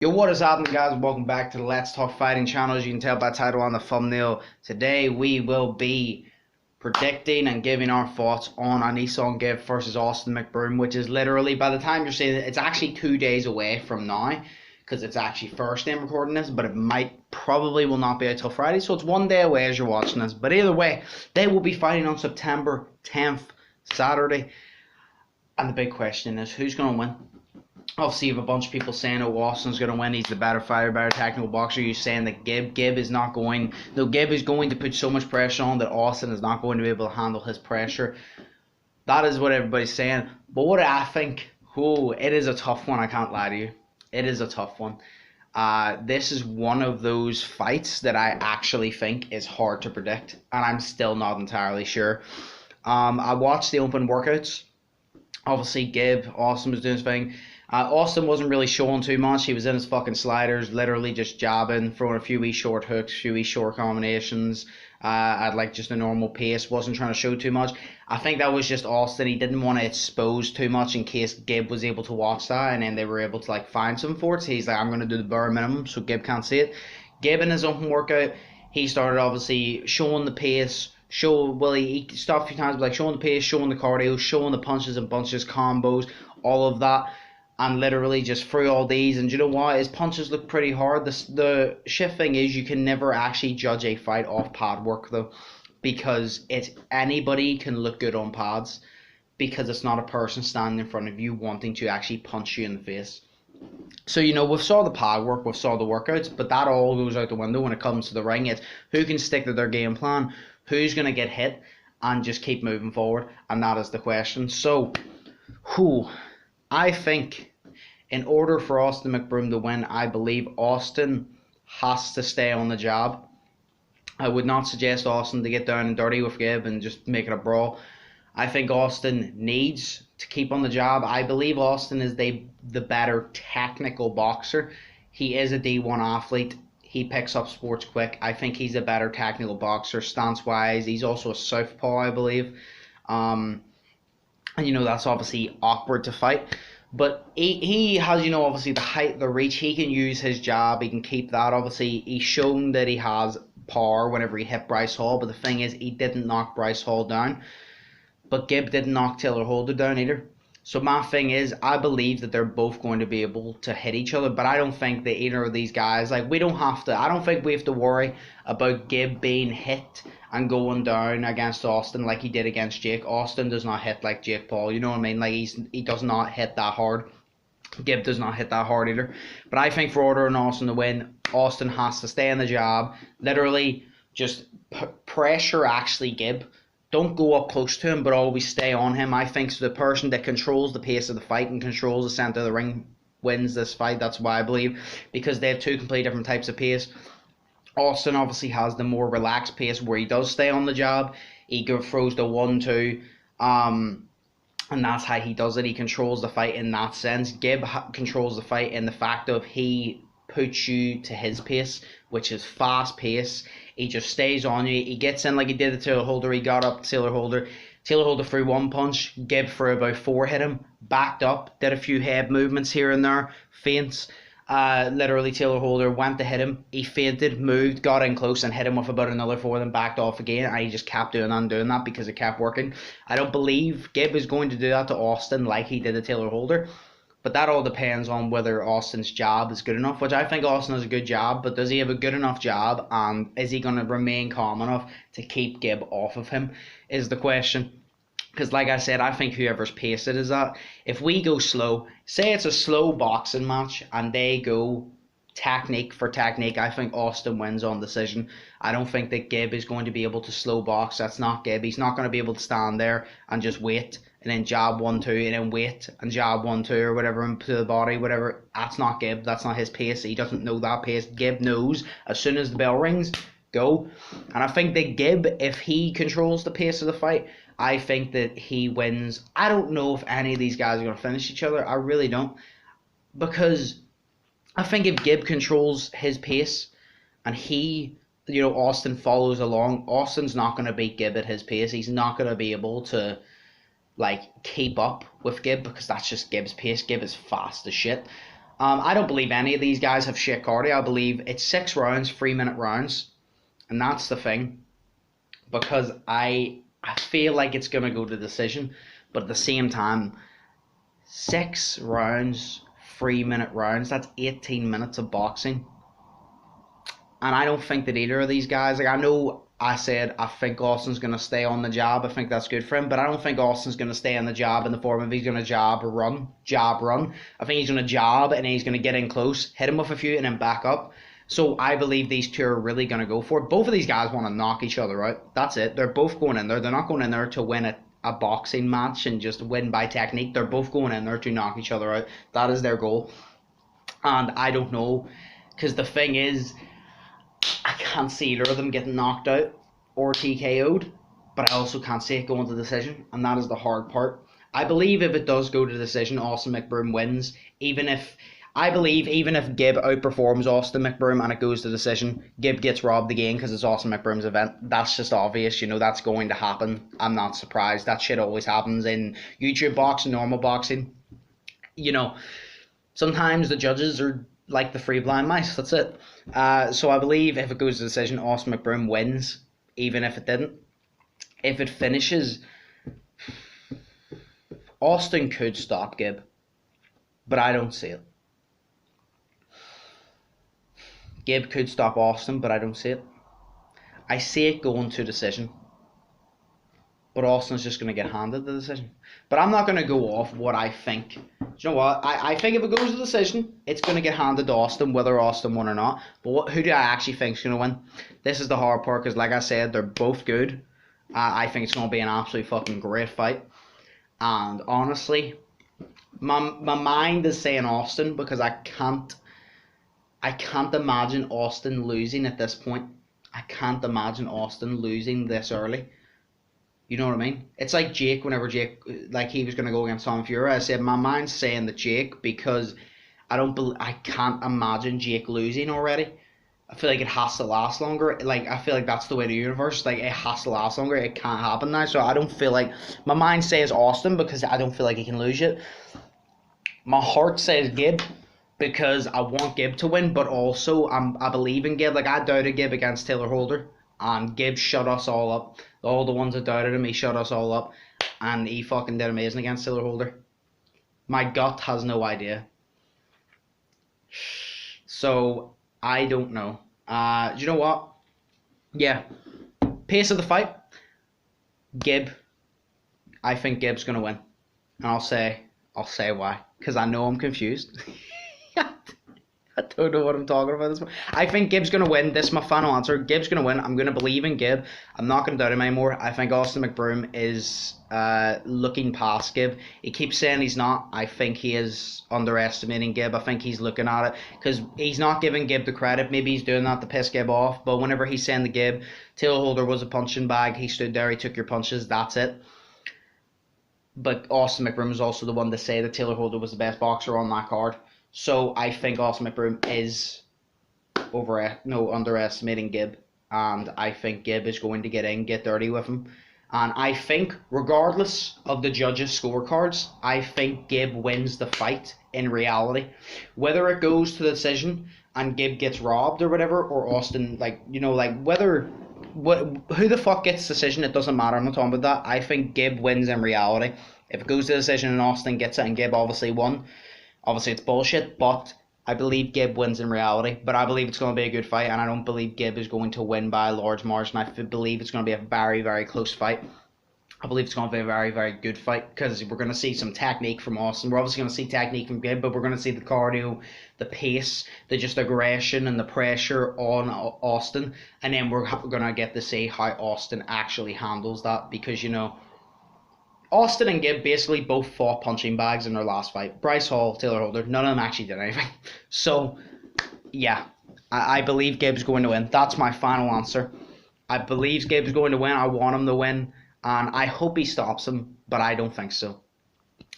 Yo, what is happening, guys? Welcome back to the Let's Talk Fighting channel. As you can tell by the title on the thumbnail, today we will be predicting and giving our thoughts on Undisputed GIB versus Austin Mcbroom, which is literally, by the time you're seeing it, it's actually 2 days away from now, because it's actually Thursday I'm recording this, but probably will not be out till Friday, so it's 1 day away as you're watching this. But either way, they will be fighting on September 10th, Saturday, and the big question is, who's going to win? Obviously, you have a bunch of people saying, oh, Austin's going to win, he's the better fighter, better technical boxer. You're saying that GIB is not going, no, GIB is going to put so much pressure on that Austin is not going to be able to handle his pressure. That is what everybody's saying. But what I think, it is a tough one, I can't lie to you. It is a tough one. This is one of those fights that I actually think is hard to predict, and I'm still not entirely sure. I watched the open workouts. Obviously, GIB, Austin was doing his thing. Austin wasn't really showing too much. He was in his fucking sliders, literally just jabbing, throwing a few wee short hooks, a few wee short combinations at like just a normal pace. Wasn't trying to show too much. I think that was just Austin. He didn't want to expose too much in case GIB was able to watch that, and then they were able to like find some for it. So he's like, I'm going to do the bare minimum so GIB can't see it. GIB in his open workout, he started obviously showing the pace. He stopped a few times, but like showing the pace, showing the cardio, showing the punches and bunches, combos, all of that. And literally just threw all these, and you know what? His punches look pretty hard. The shit thing is, you can never actually judge a fight off pad work though, because anybody can look good on pads, because it's not a person standing in front of you wanting to actually punch you in the face. So we've saw the pad work, we've saw the workouts, but that all goes out the window when it comes to the ring. It's who can stick to their game plan, who's gonna get hit, and just keep moving forward, and that is the question. So, I think in order for Austin Mcbroom to win, I believe Austin has to stay on the jab. I would not suggest Austin to get down and dirty with GIB and just make it a brawl. I think Austin needs to keep on the jab. I believe Austin is the better technical boxer. He is a D1 athlete. He picks up sports quick. I think he's a better technical boxer stance-wise. He's also a southpaw, I believe. And that's obviously awkward to fight. But he has, obviously the height, the reach. He can use his jab. He can keep that. Obviously, he's shown that he has power whenever he hit Bryce Hall. But the thing is, he didn't knock Bryce Hall down. But GIB didn't knock Taylor Holder down either. So my thing is, I believe that they're both going to be able to hit each other, but I don't think that either of these guys, I don't think we have to worry about GIB being hit and going down against Austin like he did against Jake. Austin does not hit like Jake Paul, you know what I mean? Like he does not hit that hard. GIB does not hit that hard either. But I think for order and Austin to win, Austin has to stay in the jab, literally just pressure actually GIB. Don't go up close to him, but always stay on him. I think the person that controls the pace of the fight and controls the center of the ring wins this fight. That's why I believe, because they have two completely different types of pace. Austin obviously has the more relaxed pace where he does stay on the jab. He throws the 1-2, and that's how he does it. He controls the fight in that sense. GIB controls the fight in the fact of he puts you to his pace, which is fast pace. He just stays on you. He gets in like he did to Taylor Holder. He got up to Taylor Holder. Taylor Holder threw one punch. GIB threw about 4, hit him. Backed up. Did a few head movements here and there. Feints. Literally Taylor Holder went to hit him. He feinted, moved, got in close and hit him with about another 4, then backed off again. And he just kept doing that because it kept working. I don't believe GIB is going to do that to Austin like he did to Taylor Holder. But that all depends on whether Austin's jab is good enough, which I think Austin has a good jab, but does he have a good enough jab, and is he going to remain calm enough to keep GIB off of him, is the question. Because like I said, I think whoever's pace it is at, if we go slow, say it's a slow boxing match, and they go technique for technique, I think Austin wins on decision. I don't think that GIB is going to be able to slow box. That's not GIB. He's not going to be able to stand there and just wait and then jab 1-2 and then wait and jab 1-2 or whatever into the body, whatever. That's not GIB. That's not his pace. He doesn't know that pace. GIB knows as soon as the bell rings, go. And I think that GIB, if he controls the pace of the fight, I think that he wins. I don't know if any of these guys are going to finish each other. I really don't. Because I think if GIB controls his pace and Austin follows along, Austin's not going to beat GIB at his pace. He's not going to be able to keep up with GIB because that's just GIB's pace. GIB is fast as shit. I don't believe any of these guys have shit cardio. I believe it's 6 rounds, 3-minute rounds, and that's the thing. Because I feel like it's gonna go to decision, but at the same time, 6 rounds, 3-minute rounds. That's 18 minutes of boxing, and I don't think that either of these guys. Like, I know I said I think Austin's gonna stay on the jab. I think that's good for him, but I don't think Austin's gonna stay on the jab in the form of he's gonna jab, run. I think he's gonna jab and he's gonna get in close, hit him with a few, and then back up. So I believe these two are really going to go for it. Both of these guys want to knock each other out. That's it. They're both going in there. They're not going in there to win a boxing match and just win by technique. They're both going in there to knock each other out. That is their goal. And I don't know, because the thing is, I can't see either of them getting knocked out or TKO'd, but I also can't see it going to decision, and that is the hard part. I believe if it does go to decision, Austin Mcbroom wins, even if GIB outperforms Austin Mcbroom and it goes to decision, GIB gets robbed again because it's Austin Mcbroom's event. That's just obvious, that's going to happen. I'm not surprised. That shit always happens in YouTube boxing, normal boxing. Sometimes the judges are like the free blind mice. That's it. So I believe if it goes to decision, Austin Mcbroom wins, even if it didn't. If it finishes, Austin could stop GIB, but I don't see it. GIB could stop Austin, but I don't see it. I see it going to decision, but Austin's just going to get handed the decision. But I'm not going to go off what I think. Do you know what? I think if it goes to decision, it's going to get handed to Austin, whether Austin won or not. But who do I actually think is going to win? This is the hard part, because like I said, they're both good. I think it's going to be an absolutely fucking great fight. And honestly, my mind is saying Austin, because I can't imagine Austin losing at this point. I can't imagine Austin losing this early. You know what I mean? It's like Jake, whenever Jake, like he was going to go against Tom Fury. I said my mind's saying that Jake, because I can't imagine Jake losing already. I feel like it has to last longer. Like, I feel like that's the way of the universe. Like, it has to last longer. It can't happen now. So I don't feel like, my mind says Austin because I don't feel like he can lose it. My heart says GIB, because I want GIB to win, but also I believe in GIB. Like, I doubted GIB against Taylor Holder, and GIB shut us all up. All the ones that doubted him, he shut us all up, and he fucking did amazing against Taylor Holder. My gut has no idea. So, I don't know. Do you know what? Yeah. Pace of the fight, GIB. I think GIB's going to win. And I'll say why. Because I know I'm confused. I don't know what I'm talking about. I think GIB's going to win. This is my final answer. GIB's going to win. I'm going to believe in GIB. I'm not going to doubt him anymore. I think Austin Mcbroom is looking past GIB. He keeps saying he's not. I think he is underestimating GIB. I think he's looking at it because he's not giving GIB the credit. Maybe he's doing that to piss GIB off. But whenever he's saying to GIB, Taylor Holder was a punching bag. He stood there. He took your punches. That's it. But Austin Mcbroom was also the one to say that Taylor Holder was the best boxer on that card. So I think Austin Mcbroom is underestimating GIB, and I think GIB is going to get dirty with him. And I think, regardless of the judges' scorecards, I think GIB wins the fight in reality. Whether it goes to the decision and GIB gets robbed or whatever, or Austin, who the fuck gets decision, it doesn't matter. I'm not talking about that. I think GIB wins in reality. If it goes to decision and Austin gets it and GIB obviously won, obviously it's bullshit, but I believe GIB wins in reality. But I believe it's going to be a good fight, and I don't believe GIB is going to win by a large margin. I believe it's going to be a very, very close fight. I believe it's going to be a very, very good fight, because we're going to see some technique from Austin. We're obviously going to see technique from GIB, but we're going to see the cardio, the pace, the just aggression and the pressure on Austin. And then we're going to get to see how Austin actually handles that, because, Austin and GIB basically both fought punching bags in their last fight. Bryce Hall, Taylor Holder, none of them actually did anything. So, yeah, I believe GIB's going to win. That's my final answer. I believe GIB's going to win. I want him to win, and I hope he stops him, but I don't think so.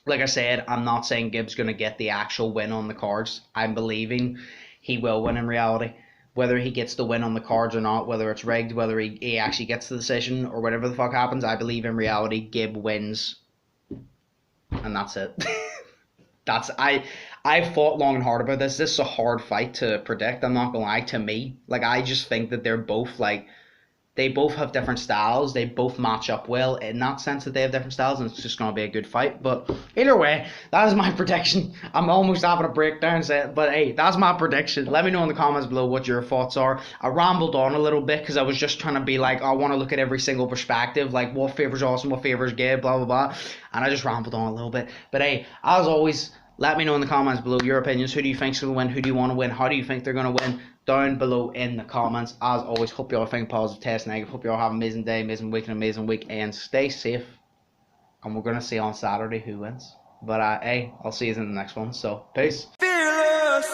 Like I said, I'm not saying GIB's going to get the actual win on the cards. I'm believing he will win in reality. Whether he gets the win on the cards or not, whether it's rigged, whether he actually gets the decision or whatever the fuck happens, I believe in reality GIB wins. And that's it. I I fought long and hard about this. This is a hard fight to predict. I'm not gonna lie. To me, like, I just think that they're both like, they both have different styles. They both match up well in that sense that they have different styles, and it's just going to be a good fight. But either way, that is my prediction. I'm almost having a breakdown, but hey, that's my prediction. Let me know in the comments below what your thoughts are. I rambled on a little bit because I was just trying to be like, I want to look at every single perspective, like what favors Austin, what favors GIB, blah, blah, blah. And I just rambled on a little bit. But hey, as always, let me know in the comments below your opinions. Who do you think's going to win? Who do you want to win? How do you think they're going to win? Down below in the comments. As always, hope you all think positive, test negative. Hope you all have an amazing day, amazing week, and amazing weekend. Stay safe. And we're going to see on Saturday who wins. But hey, I'll see you in the next one. So, peace. Fearless.